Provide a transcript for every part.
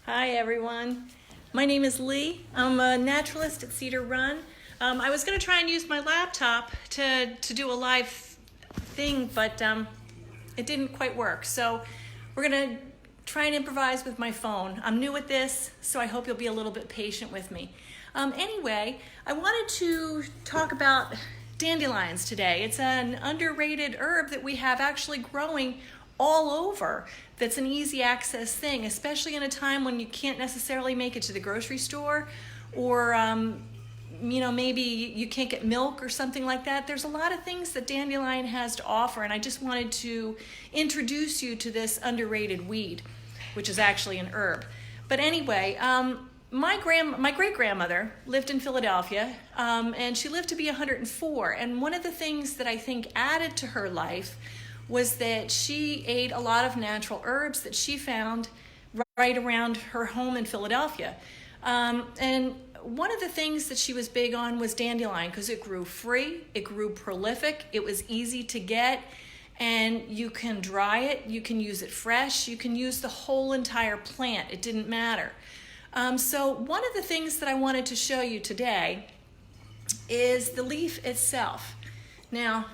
Hi everyone. My name is Lee. I'm a naturalist at Cedar Run. I was going to try and use my laptop to do a live thing, but it didn't quite work. So we're going to try and improvise with my phone. I'm new at this, so I hope you'll be a little bit patient with me. Anyway, I wanted to talk about dandelions today. It's an underrated herb that we have actually growing all over. That's an easy access thing, especially in a time when you can't necessarily make it to the grocery store, or maybe you can't get milk or something like that. There's a lot of things that dandelion has to offer, and I just wanted to introduce you to this underrated weed, which is actually an herb. But anyway, my great-grandmother lived in Philadelphia, and she lived to be 104. And one of the things that I think added to her life was that she ate a lot of natural herbs that she found right around her home in Philadelphia. And one of the things that she was big on was dandelion, because it grew free, it grew prolific, it was easy to get, and you can dry it, you can use it fresh, you can use the whole entire plant, it didn't matter. So one of the things that I wanted to show you today is the leaf itself. Now,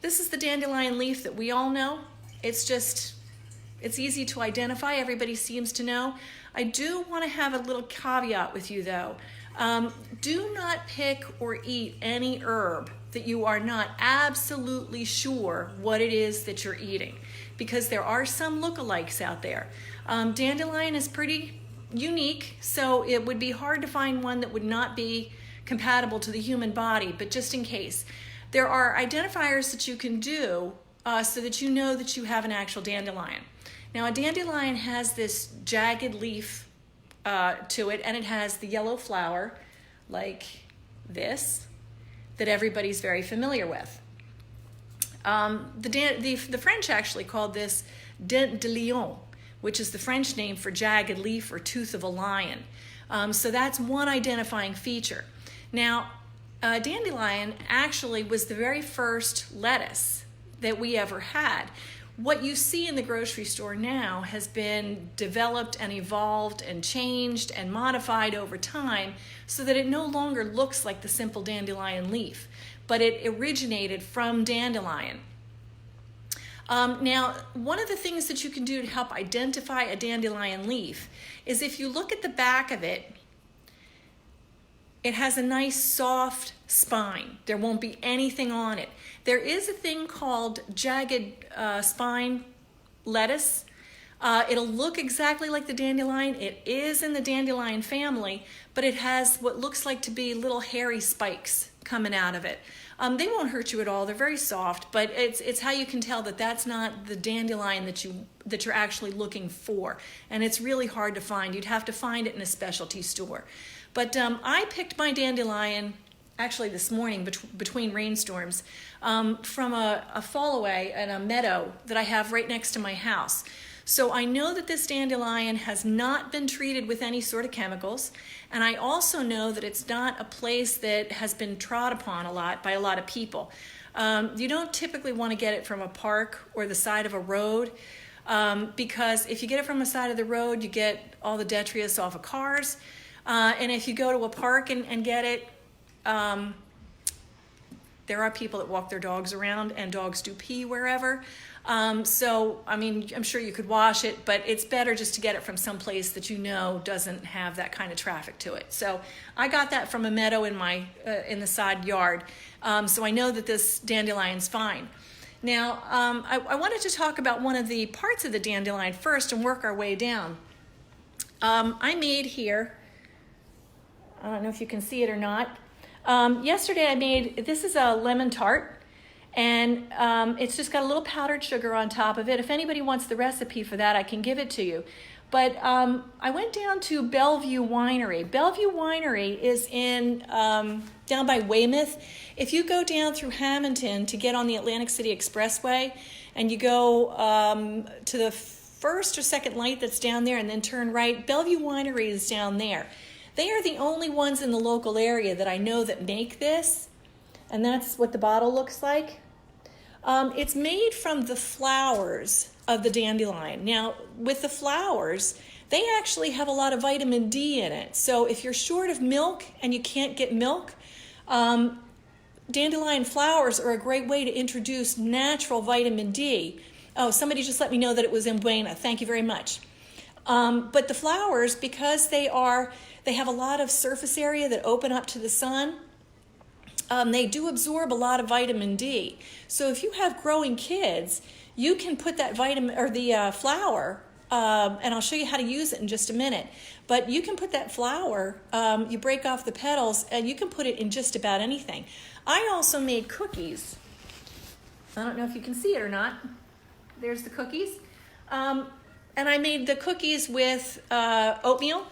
this is the dandelion leaf that we all know. It's easy to identify. Everybody seems to know. I do want to have a little caveat with you though. Do not pick or eat any herb that you are not absolutely sure what it is that you're eating, because there are some lookalikes out there. Dandelion is pretty unique, so it would be hard to find one that would not be compatible to the human body, but just in case. There are identifiers that you can do so that you know that you have an actual dandelion. Now, a dandelion has this jagged leaf to it, and it has the yellow flower like this that everybody's very familiar with. The French actually called this Dandelion, which is the French name for jagged leaf or tooth of a lion. So that's one identifying feature. Now, dandelion actually was the very first lettuce that we ever had. What you see in the grocery store now has been developed and evolved and changed and modified over time so that it no longer looks like the simple dandelion leaf, but it originated from dandelion. Now, one of the things that you can do to help identify a dandelion leaf is if you look at the back of it, it has a nice soft spine. There won't be anything on it. There is a thing called jagged spine lettuce. It'll look exactly like the dandelion. It is in the dandelion family, but it has what looks like to be little hairy spikes coming out of it. They won't hurt you at all. They're very soft, but it's how you can tell that that's not the dandelion that you're actually looking for. And it's really hard to find. You'd have to find it in a specialty store. But I picked my dandelion actually this morning between rainstorms from a fall away in a meadow that I have right next to my house. So I know that this dandelion has not been treated with any sort of chemicals, and I also know that it's not a place that has been trod upon a lot by a lot of people. You don't typically want to get it from a park or the side of a road, because if you get it from the side of the road, you get all the detritus off of cars. And if you go to a park and get it, there are people that walk their dogs around, and dogs do pee wherever. So, I mean, I'm sure you could wash it, but it's better just to get it from someplace that you know doesn't have that kind of traffic to it. So I got that from a meadow in the side yard. So I know that this dandelion's fine. Now, I wanted to talk about one of the parts of the dandelion first and work our way down. I made here, I don't know if you can see it or not. Yesterday I made, this is a lemon tart, and it's just got a little powdered sugar on top of it. If anybody wants the recipe for that, I can give it to you. But I went down to Bellevue Winery. Bellevue Winery is in down by Weymouth. If you go down through Hamilton to get on the Atlantic City Expressway, and you go to the first or second light that's down there and then turn right, Bellevue Winery is down there. They are the only ones in the local area that I know that make this, and that's what the bottle looks like. It's made from the flowers of the dandelion. Now, with the flowers, they actually have a lot of vitamin D in it. So if you're short of milk and you can't get milk, dandelion flowers are a great way to introduce natural vitamin D. Oh, somebody just let me know that it was in Buena. Thank you very much. But the flowers, because they have a lot of surface area that open up to the sun, they do absorb a lot of vitamin D. So if you have growing kids, you can put that vitamin or the flower, and I'll show you how to use it in just a minute. But you can put that flower, you break off the petals, and you can put it in just about anything. I also made cookies. I don't know if you can see it or not. There's the cookies. And I made the cookies with oatmeal.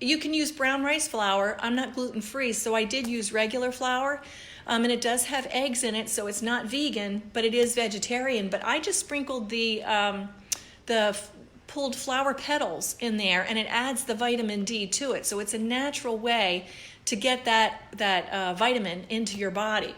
You can use brown rice flour. I'm not gluten-free, so I did use regular flour. And it does have eggs in it, so it's not vegan, but it is vegetarian. But I just sprinkled the pulled flower petals in there, and it adds the vitamin D to it. So it's a natural way to get that vitamin into your body.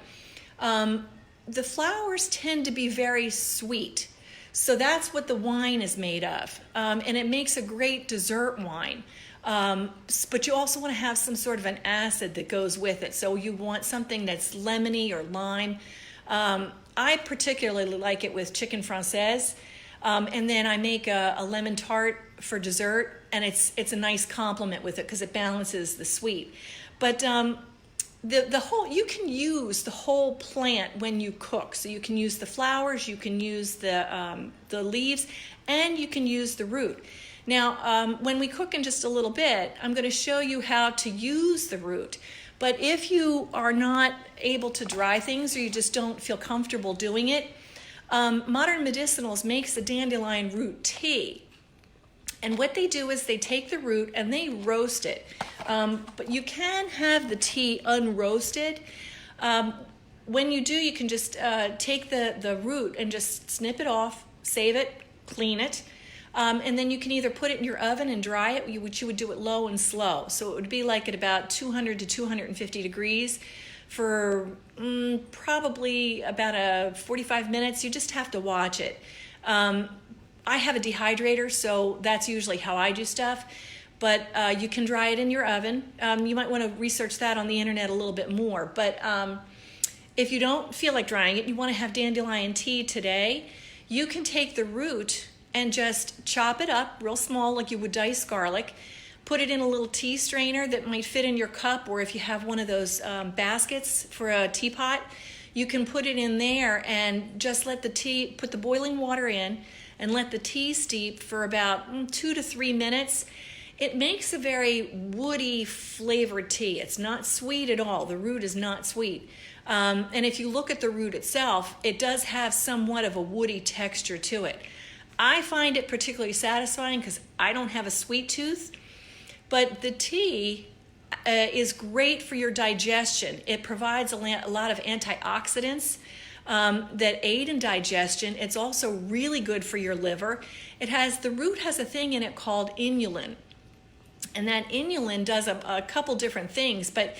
The flowers tend to be very sweet. So that's what the wine is made of. And it makes a great dessert wine. But you also want to have some sort of an acid that goes with it. So you want something that's lemony or lime. I particularly like it with chicken française. And then I make a lemon tart for dessert, and it's a nice complement with it because it balances the sweet. But you can use the whole plant when you cook. So you can use the flowers, you can use the leaves, and you can use the root. Now, when we cook in just a little bit, I'm going to show you how to use the root. But if you are not able to dry things or you just don't feel comfortable doing it, Modern Medicinals makes the dandelion root tea. And what they do is they take the root and they roast it. But you can have the tea unroasted. When you do, you can just take the root and just snip it off, save it, clean it. And then you can either put it in your oven and dry it, which you would do it low and slow. So it would be like at about 200 to 250 degrees for probably about 45 minutes. You just have to watch it. I have a dehydrator, so that's usually how I do stuff. But you can dry it in your oven. You might want to research that on the internet a little bit more. But if you don't feel like drying it, you want to have dandelion tea today, you can take the root and just chop it up real small like you would dice garlic. Put it in a little tea strainer that might fit in your cup, or if you have one of those baskets for a teapot, you can put it in there and just let put the boiling water in and let the tea steep for about 2 to 3 minutes. It makes a very woody flavored tea. It's not sweet at all. The root is not sweet. And if you look at the root itself, it does have somewhat of a woody texture to it. I find it particularly satisfying because I don't have a sweet tooth, but the tea is great for your digestion. It provides a lot of antioxidants that aid in digestion. It's also really good for your liver. The root has a thing in it called inulin. And that inulin does a couple different things, but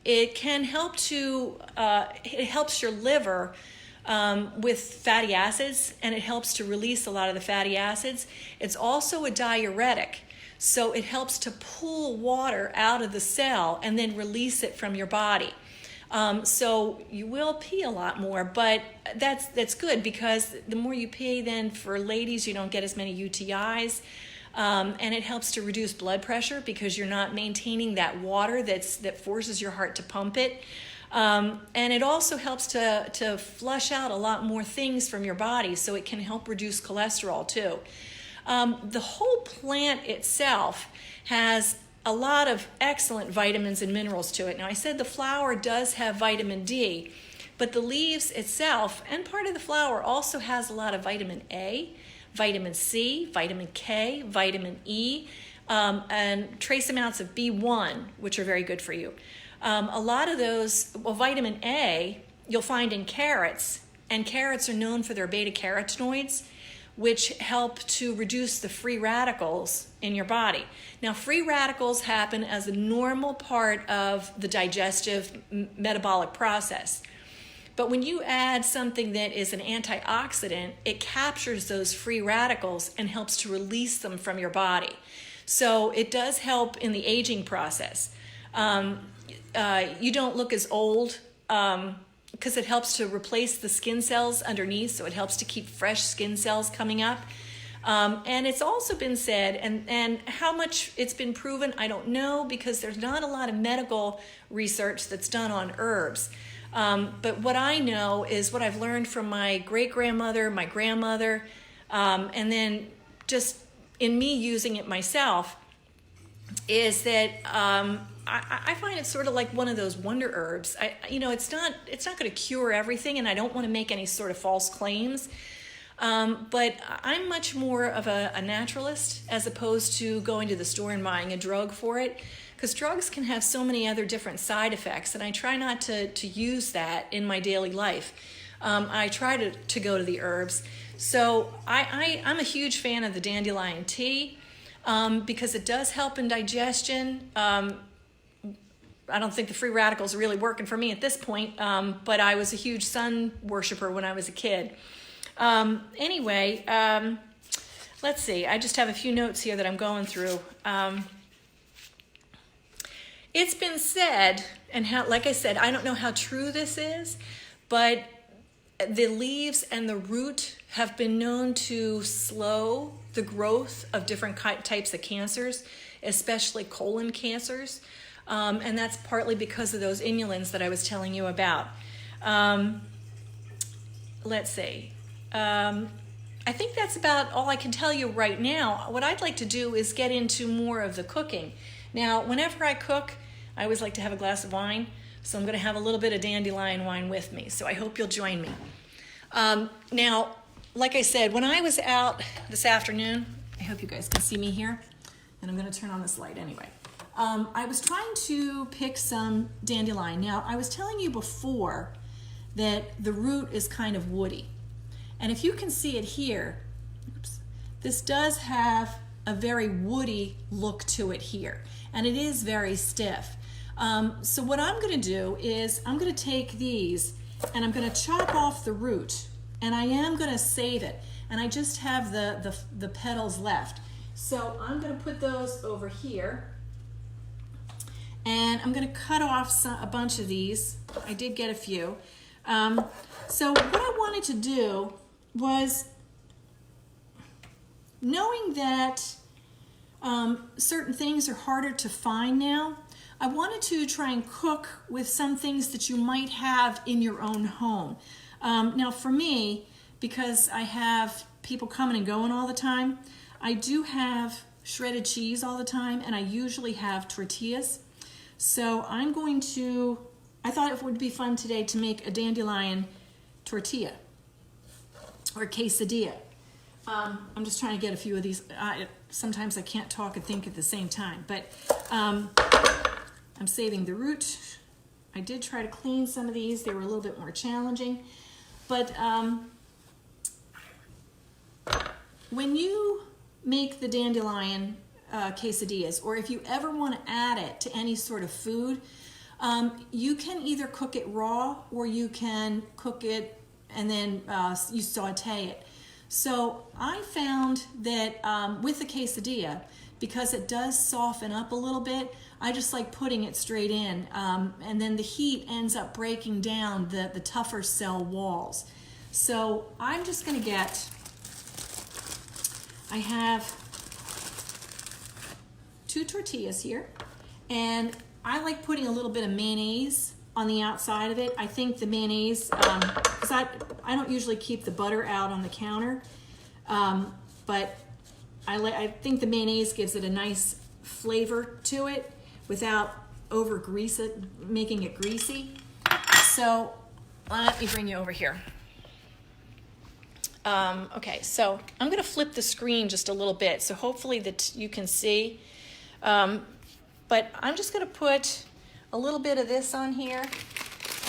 it can help it helps your liver with fatty acids, and it helps to release a lot of the fatty acids. It's also a diuretic, so it helps to pull water out of the cell and then release it from your body. So you will pee a lot more, but that's good because the more you pee, then for ladies, you don't get as many UTIs. And it helps to reduce blood pressure because you're not maintaining that water that forces your heart to pump it. And it also helps to flush out a lot more things from your body, so it can help reduce cholesterol too. The whole plant itself has a lot of excellent vitamins and minerals to it. Now, I said the flower does have vitamin D, but the leaves itself and part of the flower also has a lot of vitamin A, vitamin C, vitamin K, vitamin E, and trace amounts of B1, which are very good for you. A lot of those, vitamin A, you'll find in carrots, and carrots are known for their beta-carotenoids, which help to reduce the free radicals in your body. Now, free radicals happen as a normal part of the digestive metabolic process. But when you add something that is an antioxidant, it captures those free radicals and helps to release them from your body. So it does help in the aging process. You don't look as old because it helps to replace the skin cells underneath, so it helps to keep fresh skin cells coming up. And it's also been said, and how much it's been proven, I don't know, because there's not a lot of medical research that's done on herbs. But what I know is what I've learned from my great-grandmother, my grandmother, and then just in me using it myself, is that I find it sort of like one of those wonder herbs. It's not going to cure everything, and I don't want to make any sort of false claims. But I'm much more of a naturalist as opposed to going to the store and buying a drug for it, because drugs can have so many other different side effects, and I try not to use that in my daily life. I try to go to the herbs. So I'm a huge fan of the dandelion tea because it does help in digestion. I don't think the free radicals are really working for me at this point, but I was a huge sun worshiper when I was a kid. Anyway, let's see. I just have a few notes here that I'm going through. It's been said, and like I said, I don't know how true this is, but the leaves and the root have been known to slow the growth of different types of cancers, especially colon cancers. And that's partly because of those inulins that I was telling you about. Let's see. I think that's about all I can tell you right now. What I'd like to do is get into more of the cooking. Now, whenever I cook, I always like to have a glass of wine, so I'm going to have a little bit of dandelion wine with me, so I hope you'll join me. Now, like I said, when I was out this afternoon, I hope you guys can see me here, and I'm going to turn on this light anyway. I was trying to pick some dandelion. Now, I was telling you before that the root is kind of woody. And if you can see it here, this does have a very woody look to it here. And it is very stiff. So what I'm going to do is I'm going to take these and I'm going to chop off the root. And I am going to save it. And I just have the petals left. So I'm going to put those over here. And I'm going to cut off a bunch of these. I did get a few. So what I wanted to do was, knowing that certain things are harder to find now, I wanted to try and cook with some things that you might have in your own home. Now for me, because I have people coming and going all the time, I do have shredded cheese all the time, and I usually have tortillas. So I thought it would be fun today to make a dandelion tortilla or quesadilla. I'm just trying to get a few of these. Sometimes I can't talk and think at the same time, but I'm saving the root. I did try to clean some of these. They were a little bit more challenging, but when you make the dandelion quesadillas, or if you ever want to add it to any sort of food, you can either cook it raw or you can cook it and then you saute it. So I found that with the quesadilla, because it does soften up a little bit, I just like putting it straight in, and then the heat ends up breaking down the tougher cell walls. So I'm just going to I have 2 tortillas here, and I like putting a little bit of mayonnaise on the outside of it. I think the mayonnaise, because I don't usually keep the butter out on the counter, but I think the mayonnaise gives it a nice flavor to it without making it greasy. So let me bring you over here. Okay, so I'm going to flip the screen just a little bit, so hopefully that you can see. But I'm just going to put a little bit of this on here,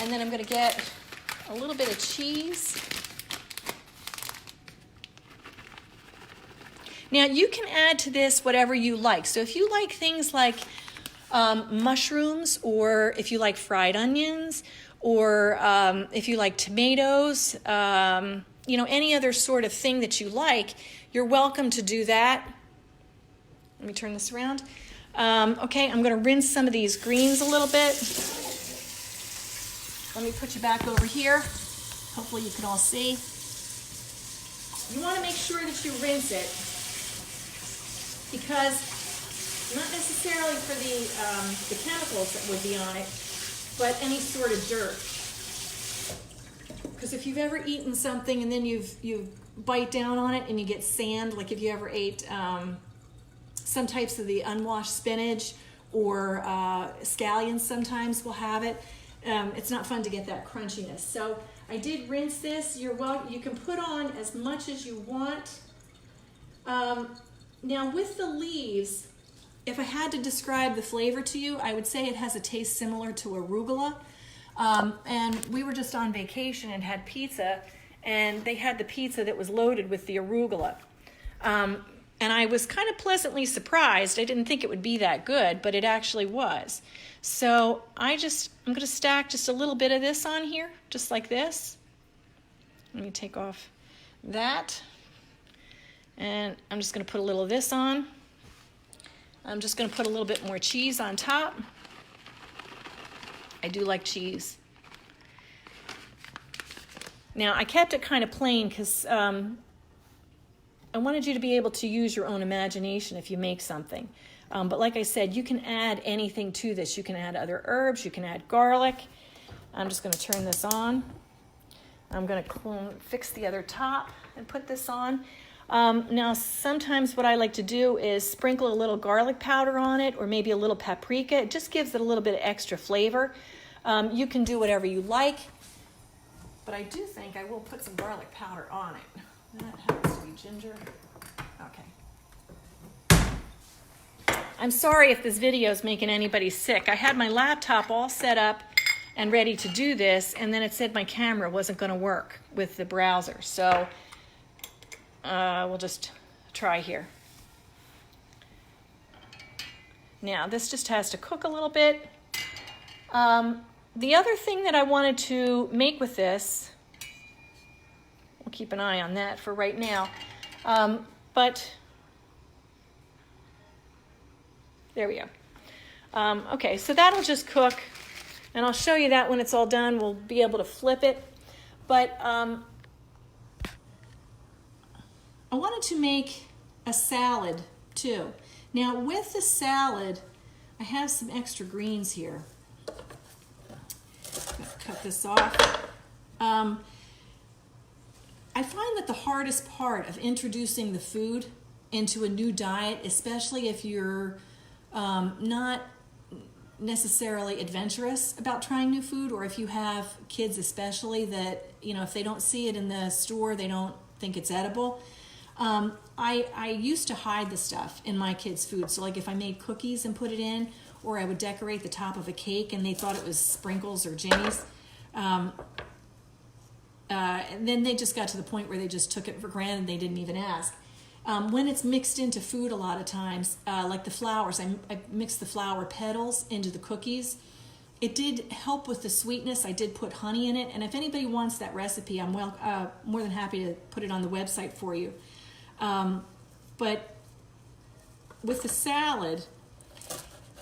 and then I'm going to get a little bit of cheese. Now you can add to this whatever you like. So if you like things like mushrooms, or if you like fried onions, or if you like tomatoes, you know, any other sort of thing that you like, you're welcome to do that. Let me turn this around. Okay, I'm going to rinse some of these greens a little bit. Let me put you back over here. Hopefully you can all see. You want to make sure that you rinse it, because not necessarily for the chemicals that would be on it, but any sort of dirt. Because if you've ever eaten something and then you bite down on it and you get sand, like if you ever ate some types of the unwashed spinach, or scallions sometimes will have it, it's not fun to get that crunchiness. So I did rinse this. You can put on as much as you want. Now with the leaves, if I had to describe the flavor to you, I would say it has a taste similar to arugula. And we were just on vacation and had pizza, and they had the pizza that was loaded with the arugula. And I was kind of pleasantly surprised. I didn't think it would be that good, but it actually was. So I'm going to stack just a little bit of this on here, just like this. Let me take off that. And I'm just going to put a little of this on. I'm just going to put a little bit more cheese on top. I do like cheese. Now, I kept it kind of plain because I wanted you to be able to use your own imagination if you make something. But like I said, you can add anything to this. You can add other herbs. You can add garlic. I'm just going to turn this on. I'm going to fix the other top and put this on. Now, sometimes what I like to do is sprinkle a little garlic powder on it, or maybe a little paprika. It just gives it a little bit of extra flavor. You can do whatever you like, but I do think I will put some garlic powder on it. That happens to be ginger. Okay. I'm sorry if this video is making anybody sick. I had my laptop all set up and ready to do this, and then it said my camera wasn't going to work with the browser. So we'll just try here. Now, this just has to cook a little bit. The other thing that I wanted to make with this, we'll keep an eye on that for right now, but there we go. Okay, so that'll just cook, and I'll show you that when it's all done. We'll be able to flip it. But I wanted to make a salad too. Now with the salad, I have some extra greens here. Cut this off. I find that the hardest part of introducing the food into a new diet, especially if you're not necessarily adventurous about trying new food, or if you have kids especially that, you know, if they don't see it in the store, they don't think it's edible. I used to hide the stuff in my kids' food. So like if I made cookies and put it in, or I would decorate the top of a cake and they thought it was sprinkles or jimmies. And then they just got to the point where they just took it for granted and they didn't even ask. When it's mixed into food a lot of times, like the flowers, I mixed the flower petals into the cookies. It did help with the sweetness. I did put honey in it. And if anybody wants that recipe, I'm more than happy to put it on the website for you. But with the salad,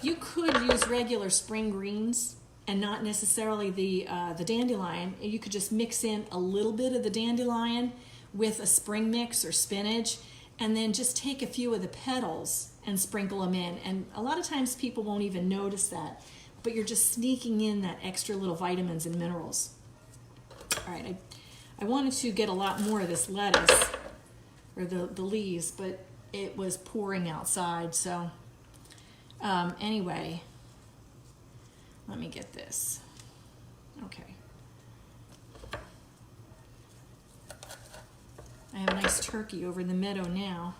you could use regular spring greens and not necessarily the dandelion. You could just mix in a little bit of the dandelion with a spring mix or spinach, and then just take a few of the petals and sprinkle them in. And a lot of times people won't even notice that, but you're just sneaking in that extra little vitamins and minerals. All right, I wanted to get a lot more of this lettuce, or the leaves, but it was pouring outside, so anyway, let me get this. Okay. I have a nice turkey over in the meadow now.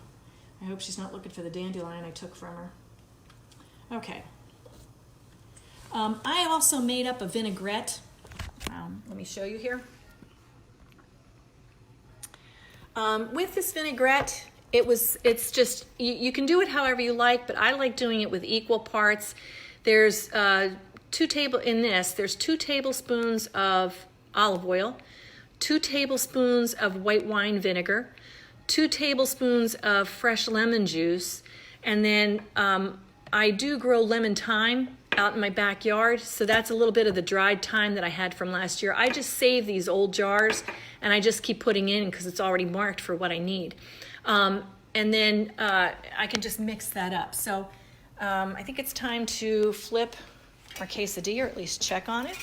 I hope she's not looking for the dandelion I took from her. Okay. I also made up a vinaigrette. Let me show you here. With this vinaigrette, it's just, you can do it however you like, but I like doing it with equal parts. There's there's 2 tablespoons of olive oil, 2 tablespoons of white wine vinegar, 2 tablespoons of fresh lemon juice, and then I do grow lemon thyme out in my backyard, so that's a little bit of the dried thyme that I had from last year. I just save these old jars and I just keep putting in because it's already marked for what I need. And then I can just mix that up. So I think it's time to flip our quesadilla, or at least check on it.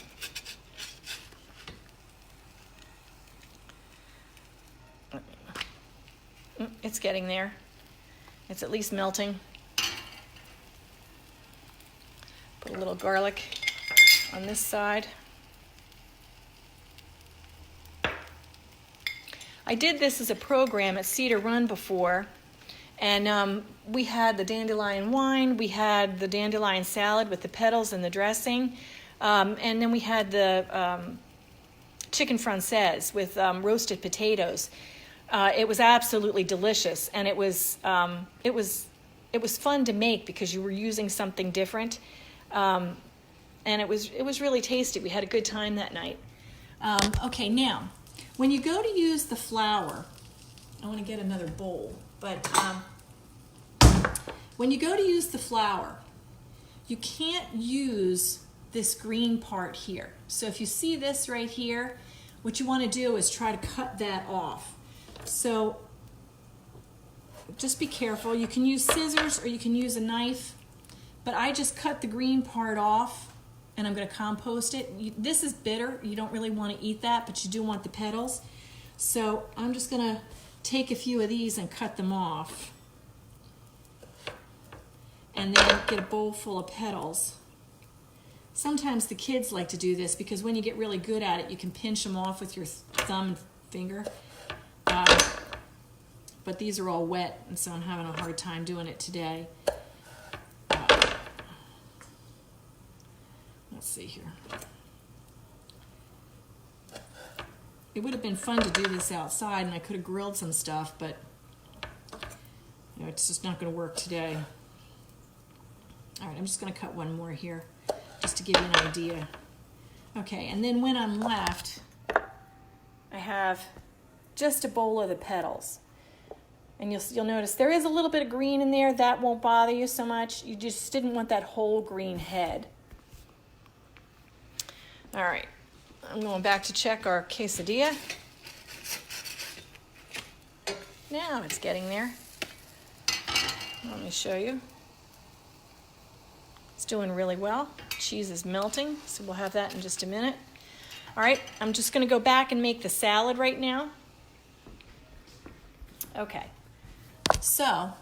It's getting there. It's at least melting. Put a little garlic on this side. I did this as a program at Cedar Run before, and we had the dandelion wine, we had the dandelion salad with the petals and the dressing, and then we had the chicken française with roasted potatoes. It was absolutely delicious, and it was fun to make because you were using something different. And it was really tasty. We had a good time that night. Okay, now, when you go to use the flour, I want to get another bowl, but when you go to use the flour, you can't use this green part here. So if you see this right here, what you want to do is try to cut that off. So just be careful. You can use scissors or you can use a knife. But I just cut the green part off, and I'm going to compost it. This is bitter. You don't really want to eat that, but you do want the petals. So I'm just going to take a few of these and cut them off. And then get a bowl full of petals. Sometimes the kids like to do this because when you get really good at it, you can pinch them off with your thumb and finger. But these are all wet, and so I'm having a hard time doing it today. Let's see here. It would have been fun to do this outside, and I could have grilled some stuff, but you know, it's just not going to work today. All right, I'm just going to cut one more here just to give you an idea. Okay, and then when I'm left, I have just a bowl of the petals. And you'll notice there is a little bit of green in there. That won't bother you so much. You just didn't want that whole green head. All right, I'm going back to check our quesadilla. Now it's getting there. Let me show you. It's doing really well. Cheese is melting, so we'll have that in just a minute. All right, I'm just going to go back and make the salad right now. Okay, so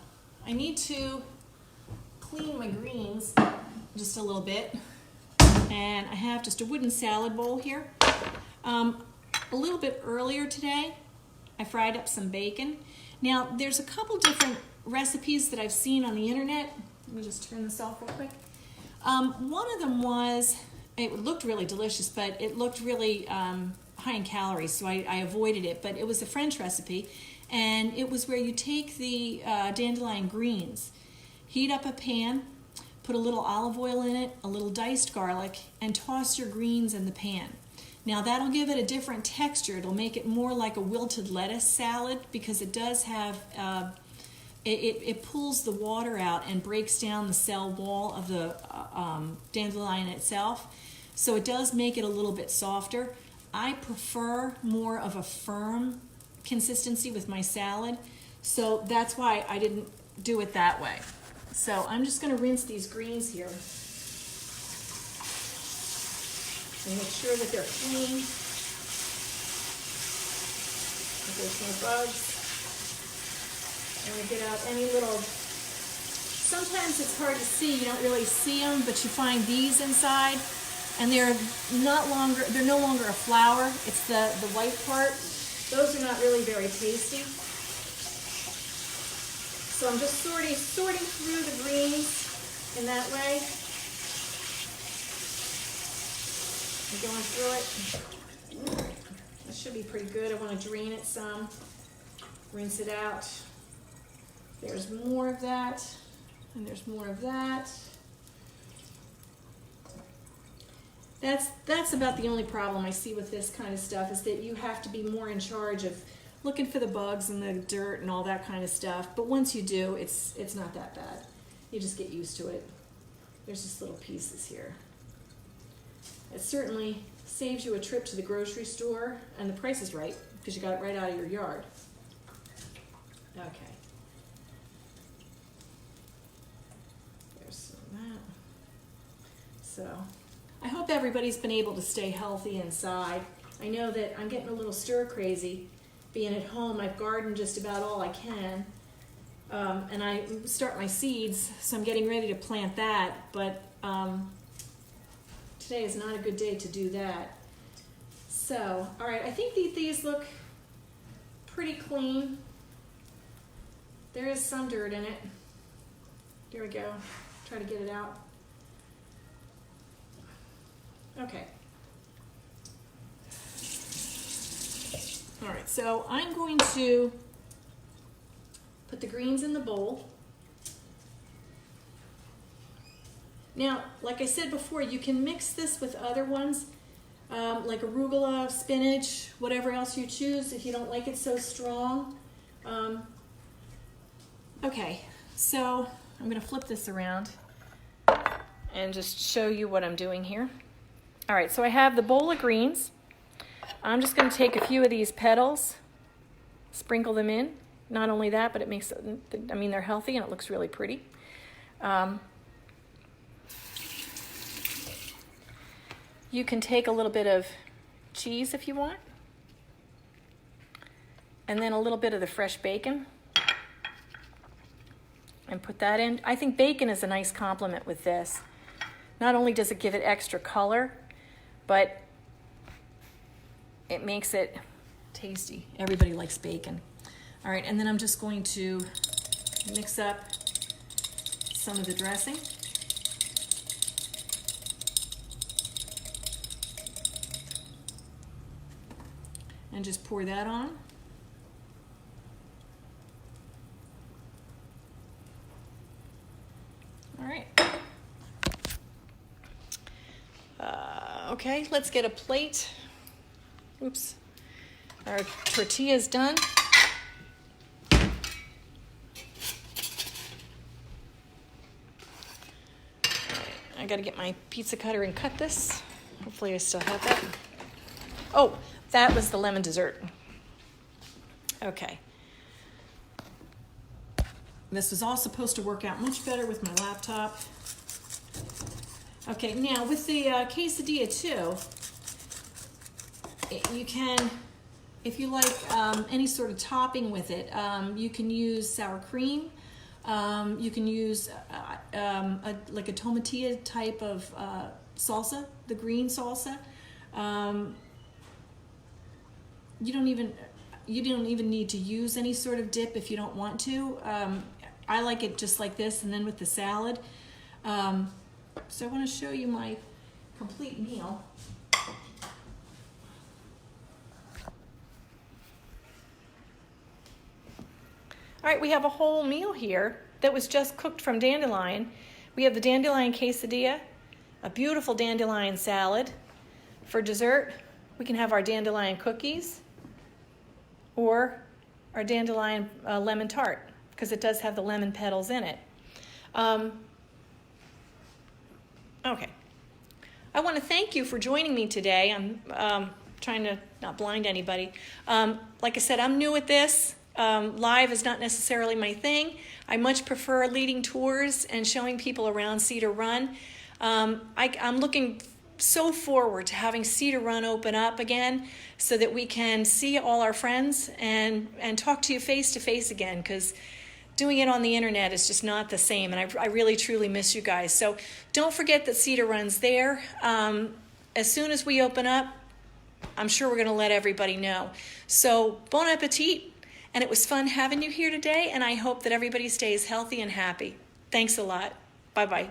I need to clean my greens just a little bit. And I have just a wooden salad bowl here. A little bit earlier today, I fried up some bacon. Now, there's a couple different recipes that I've seen on the internet. Let me just turn this off real quick. One of them was, it looked really delicious, but it looked really high in calories, so I avoided it. But it was a French recipe, and it was where you take the dandelion greens, heat up a pan, put a little olive oil in it, a little diced garlic, and toss your greens in the pan. Now that'll give it a different texture. It'll make it more like a wilted lettuce salad because it does have, it pulls the water out and breaks down the cell wall of the dandelion itself. So it does make it a little bit softer. I prefer more of a firm consistency with my salad, so that's why I didn't do it that way. So I'm just going to rinse these greens here and make sure that they're clean, that there's no bugs. I'm going to get out any little, sometimes it's hard to see, you don't really see them, but you find these inside, and they're no longer a flour, it's the white part. Those are not really very tasty. So I'm just sorting through the greens in that way. I'm going through it. This should be pretty good. I want to drain it some, rinse it out. There's more of that, and there's more of that. That's about the only problem I see with this kind of stuff, is that you have to be more in charge of looking for the bugs and the dirt and all that kind of stuff. But once you do, it's not that bad. You just get used to it. There's just little pieces here. It certainly saves you a trip to the grocery store, and the price is right because you got it right out of your yard. Okay. There's some of that. So, I hope everybody's been able to stay healthy inside. I know that I'm getting a little stir crazy being at home. I've gardened just about all I can. And I start my seeds, so I'm getting ready to plant that, but today is not a good day to do that. So, all right, I think these look pretty clean. There is some dirt in it. There we go. Try to get it out. Okay. All right, so I'm going to put the greens in the bowl. Now, like I said before, you can mix this with other ones, like arugula, spinach, whatever else you choose if you don't like it so strong. Okay, so I'm going to flip this around and just show you what I'm doing here. All right, so I have the bowl of greens. I'm just going to take a few of these petals, sprinkle them in. Not only that, but it makes, I mean, they're healthy and it looks really pretty. You can take a little bit of cheese if you want, and then a little bit of the fresh bacon, and put that in. I think bacon is a nice complement with this. Not only does it give it extra color, but it makes it tasty. Everybody likes bacon. All right, and then I'm just going to mix up some of the dressing. And just pour that on. All right. Okay, let's get a plate. Oops. Our tortilla's done. I gotta get my pizza cutter and cut this. Hopefully I still have that. Oh, that was the lemon dessert. Okay. This was all supposed to work out much better with my laptop. Okay, now with the quesadilla too, you can, if you like any sort of topping with it, you can use sour cream. You can use like a tomatilla type of salsa, the green salsa. You don't even need to use any sort of dip if you don't want to. I like it just like this, and then with the salad. So I want to show you my complete meal. All right, we have a whole meal here that was just cooked from dandelion. We have the dandelion quesadilla, a beautiful dandelion salad. For dessert, we can have our dandelion cookies or our dandelion lemon tart, because it does have the lemon petals in it. Okay. I want to thank you for joining me today. I'm trying to not blind anybody. Like I said, I'm new at this. Live is not necessarily my thing. I much prefer leading tours and showing people around Cedar Run. I'm looking so forward to having Cedar Run open up again so that we can see all our friends and talk to you face to face again, because doing it on the internet is just not the same, and I really truly miss you guys. So don't forget that Cedar Run's there. As soon as we open up, I'm sure we're going to let everybody know. So bon appetit, and it was fun having you here today, and I hope that everybody stays healthy and happy. Thanks a lot. Bye-bye.